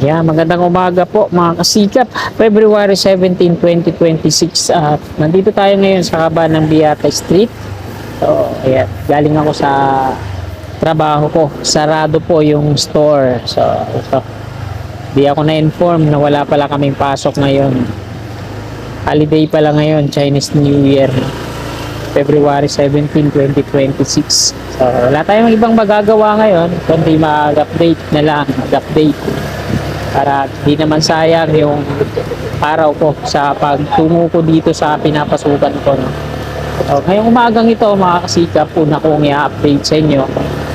Yeah, magandang umaga po mga kasikap. February 17, 2026 at nandito tayo ngayon sa kaba ng Beata Street. So, ayan, galing ako sa trabaho ko. Sarado po yung store. So, di ako na-inform na wala pala kaming pasok ngayon. Holiday pala ngayon, Chinese New Year. February 17, 2026. So, wala tayong ibang magagawa ngayon kundi mag-update na lang, mag-update. Para di naman sayang yung araw ko sa pagtungo ko dito sa pinapasukan ko. No? So, ngayong umagang ito mga kasikap, una kong i-update sa inyo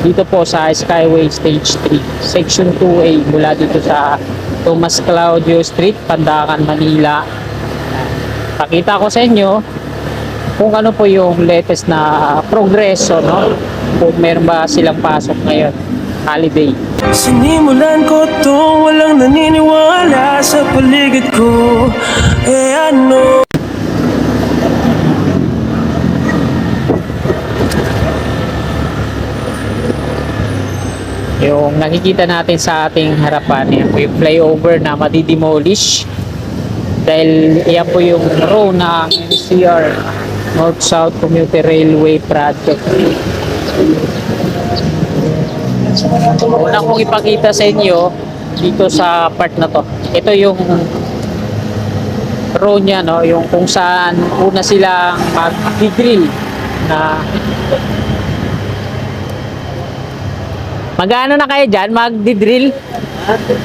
dito po sa Skyway Stage 3, Section 2A mula dito sa Tomas Claudio Street, Pandacan, Manila. Pakita ko sa inyo kung ano po yung latest na progreso, no? Kung meron ba silang pasok ngayon, holiday. Sinimulan ko to, walang naniniwala sa paligid ko. Ano? Yung nakikita natin sa ating harapan, yan po yung flyover na madidemolish dahil yan po yung row ng NCR, North-South Commuter Railway Project. Una kong ipakita sa inyo dito sa part na to. Ito yung row niya, no? Yung kung saan una silang mag-drill na mag-ano na kayo dyan? Magdi-drill?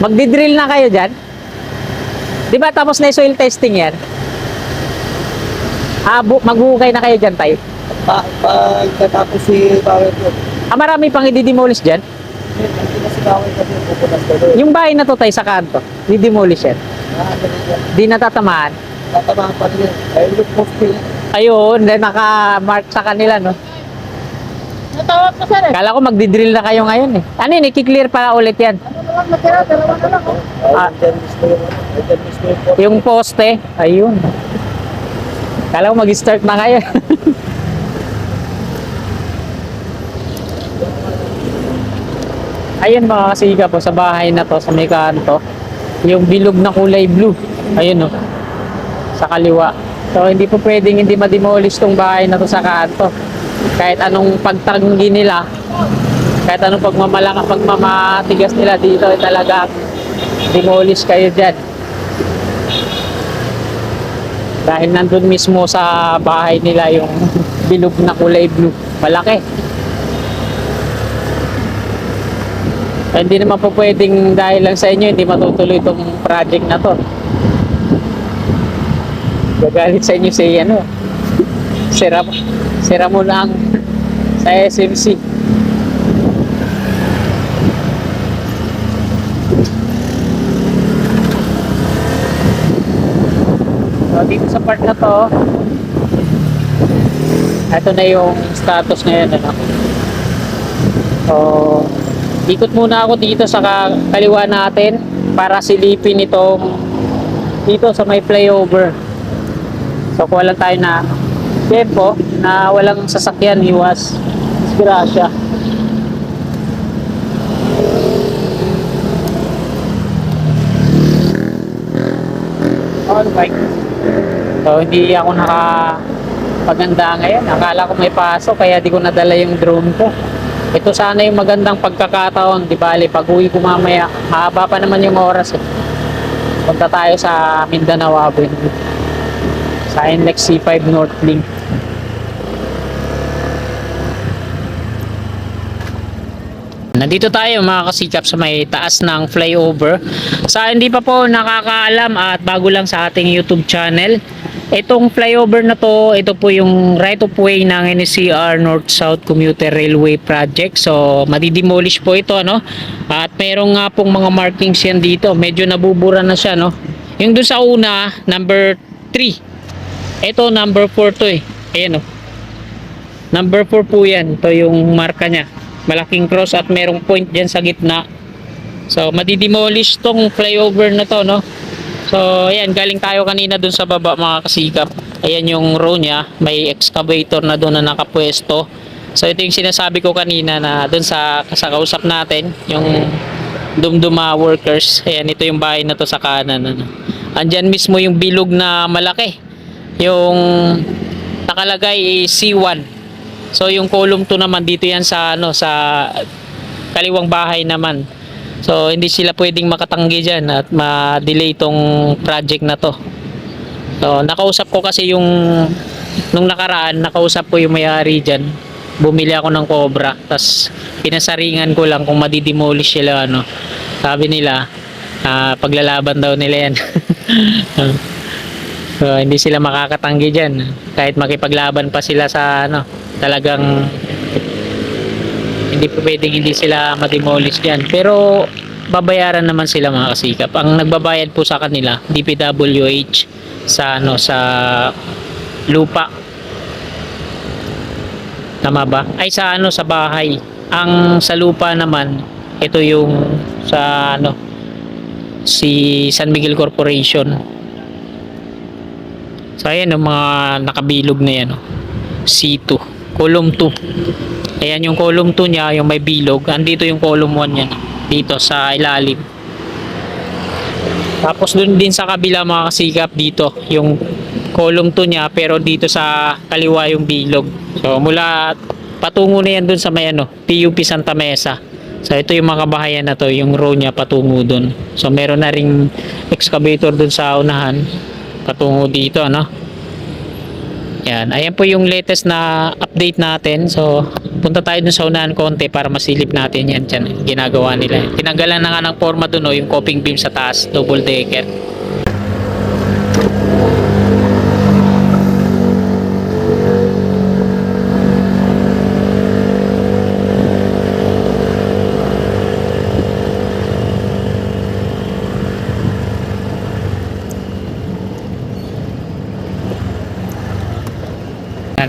Magdi-drill na kayo dyan? Di ba tapos na yung soil testing yan? Maghuhukay na kayo dyan tayo? Pagkatapos si Bawel ko, Marami pang i-demolish dyan? hindi na si Bawel kasi pupunas ko doon. Yung bahay na to tayo sa kanto, i-demolish yan? Di natatamaan? Tatamaan pa rin. Ay, look poste. Ayun, naka-mark sa kanila, no? Natawag ko sir eh. Kala ko magdi-drill na kayo ngayon eh. Ano yun, i-clear para ulit yan? Ano naman natira? Dalawa na lang oh. Ah. Ay, dyan mismo yung poste. Yung poste, ayun. Kala ko mag-start na kayo. Ayun mga kasika po, sa bahay na to, sa may kanto, yung bilog na kulay blue. Ayun o, sa kaliwa. So hindi po pwedeng hindi ma-demolish tong bahay na to sa kanto. Kahit anong pagtanggi nila, kahit anong pagmamatigas nila dito, talaga demolish kayo dyan. Dahil nandun mismo sa bahay nila yung bilog na kulay blue. Malaki. Hindi naman po pwedeng dahil lang sa inyo, hindi matutuloy itong project na to. Gagalit sa inyo si ano, sira mo lang sa SMC. So, dito sa part na to, ito na yung status ngayon, ano. So, ikot muna ako dito sa kaliwa natin para silipin itong dito sa may flyover. So kuha lang tayo na tempo na walang sasakyan, iwas disgrasya. Alright. So hindi ako nakapaganda ngayon. Akala ko may pasok kaya di ko nadala yung drone ko. Ito sana yung magandang pagkakataon, di bali, pag uwi ko mamaya, mahaba pa naman yung oras eh. Punta tayo sa Mindanao Avenue, sa NLEX C5 North Link. Nandito tayo mga kasikap sa may taas ng flyover. Sa hindi pa po nakakaalam at bago lang sa ating YouTube channel, itong flyover na to, ito po yung right of way ng NCR North-South Commuter Railway Project. So madidemolish po ito, no? At merong nga pong mga markings yan dito. Medyo nabubura na siya, no? Yung doon sa una, number 3. Ito number 4 to eh. Ayan, no? Number 4 po yan. Ito yung marka niya. Malaking cross at merong point dyan sa gitna. So madidemolish tong flyover na to, no? So ayan, galing tayo kanina dun sa baba mga kasikap. Ayan yung row niya, may excavator na doon na nakapwesto. So ito yung sinasabi ko kanina na dun sa kausap natin, yung Dumduma Workers. Ayan, ito yung bahay na to sa kanan. Ano. Andyan mismo yung bilog na malaki. Yung nakalagay is C1. So yung column 2 naman dito yan sa ano sa kaliwang bahay naman. So hindi sila pwedeng makatanggi diyan at ma-delay tong project na to. So nakausap ko kasi yung nung nakaraan, nakausap ko yung may-ari diyan. Bumili ako ng Cobra, tas pinasaringan ko lang kung madidemolish sila ano. Sabi nila, paglalaban daw nila yan. So, hindi sila makakatanggi diyan. Kahit makipaglaban pa sila sa ano, talagang hindi pwedeng hindi sila ma-demolish diyan. Pero babayaran naman sila mga kasikap. Ang nagbabayad po sa kanila, DPWH sa ano sa lupa. Tama ba? Ay sa ano sa bahay. Ang sa lupa naman, ito yung sa ano si San Miguel Corporation. So ayan yung mga nakabilog na yan. C2, column 2. Ayan yung column 2 niya, yung may bilog. Andito yung column 1 niya. Dito sa ilalim. Tapos dun din sa kabila mga kasikap dito, yung column 2 niya pero dito sa kaliwa yung bilog. So mula patungo na yan dun sa may ano, PUP Santa Mesa. So ito yung mga kabahayan na to, yung row niya patungo dun. So meron na ring excavator dun sa unahan patungo dito ano. Yan, ayan po yung latest na update natin. So punta tayo dun sa unahan konti para masilip natin yan dyan. Ginagawa nila. Tinanggalan na nga ng forma dun yung coping beam sa taas, double decker.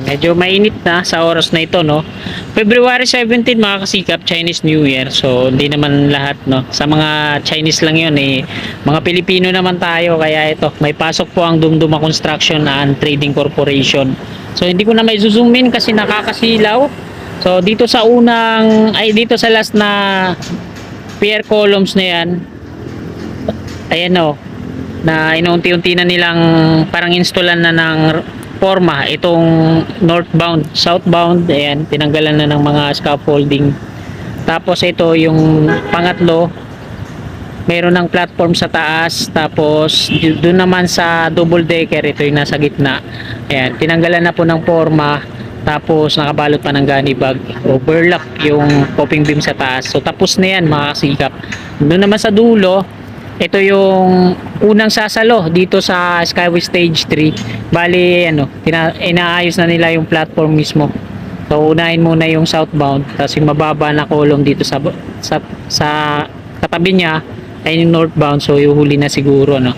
Medyo mainit na sa oras na ito, no? February 17 mga kasikap, Chinese New Year. So hindi naman lahat, no? Sa mga Chinese lang 'yon eh. Mga Pilipino naman tayo kaya ito, may pasok po ang Dumduma Construction and Trading Corporation. So hindi ko na may zoom in kasi nakakasilaw. So dito sa dito sa last na pier columns na 'yan. Ayan, no. Na inuunti-unti na nilang parang installan na ng forma itong northbound, southbound. Ayan, tinanggalan na ng mga scaffolding. Tapos ito yung pangatlo, meron ng platform sa taas. Tapos doon naman sa double decker, ito yung nasa gitna. Ayan, tinanggalan na po ng forma. Tapos nakabalot pa ng gunny bag, overlock yung coping beam sa taas. So tapos na yan mga kasikap. Doon naman sa dulo, ito yung unang sasalo dito sa Skyway Stage 3. Bali ano, inaayos na nila yung platform mismo. So unahin muna yung southbound, tapos yung mababa na column dito sa katabi niya ay yung northbound. So yuhuli na siguro, no.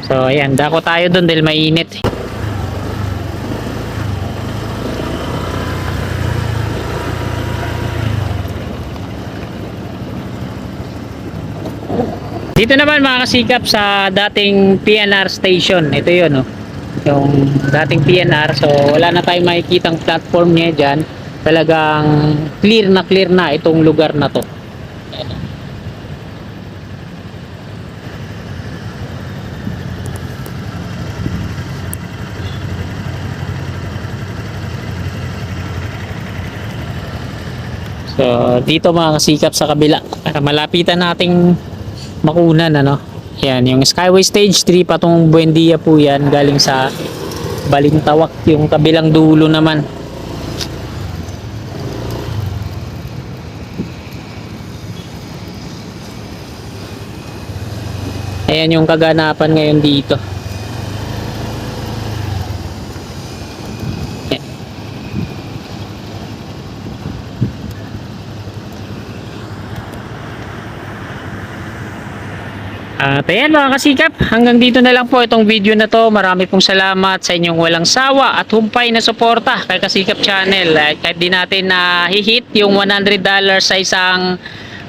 So ayan, dako tayo doon dahil mainit. Dito naman mga kasikap sa dating PNR station. Ito yun, no? Yung dating PNR. So wala na tayong makikitang platform niya dyan. Talagang clear na itong lugar na to. So dito mga kasikap sa kabila, malapitan nating makunan, ano. Yan, yung Skyway Stage 3 patungong Buendia po yan, galing sa Balintawak, yung kabilang dulo naman. Ayan yung kaganapan ngayon dito. At ayan mga kasikap, hanggang dito na lang po itong video na to. Marami pong salamat sa inyong walang sawa at humpay na suporta kay Kasikap Channel. Kahit di natin na hihit yung $100 sa isang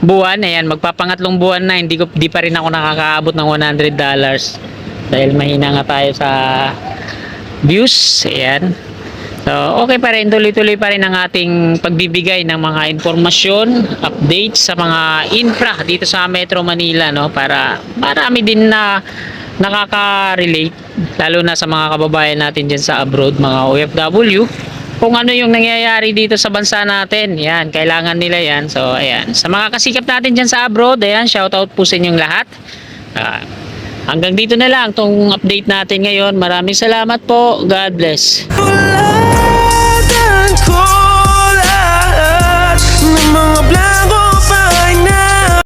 buwan, ayan, magpapangatlong buwan na, di pa rin ako nakakaabot ng $100 dahil mahina nga tayo sa views. Ayan. So, okay pa rin, tuloy-tuloy pa rin ang ating pagbibigay ng mga informasyon, updates sa mga infra dito sa Metro Manila, no? Para marami din na nakaka-relate, lalo na sa mga kababayan natin dyan sa abroad, mga OFW, kung ano yung nangyayari dito sa bansa natin. Yan, kailangan nila yan. So, ayan. Sa mga kasikap natin dyan sa abroad, ayan, shoutout po sa inyong lahat. Hanggang dito na lang tong update natin ngayon. Maraming salamat po. God bless. Bulatan ko lahat ng mga blanco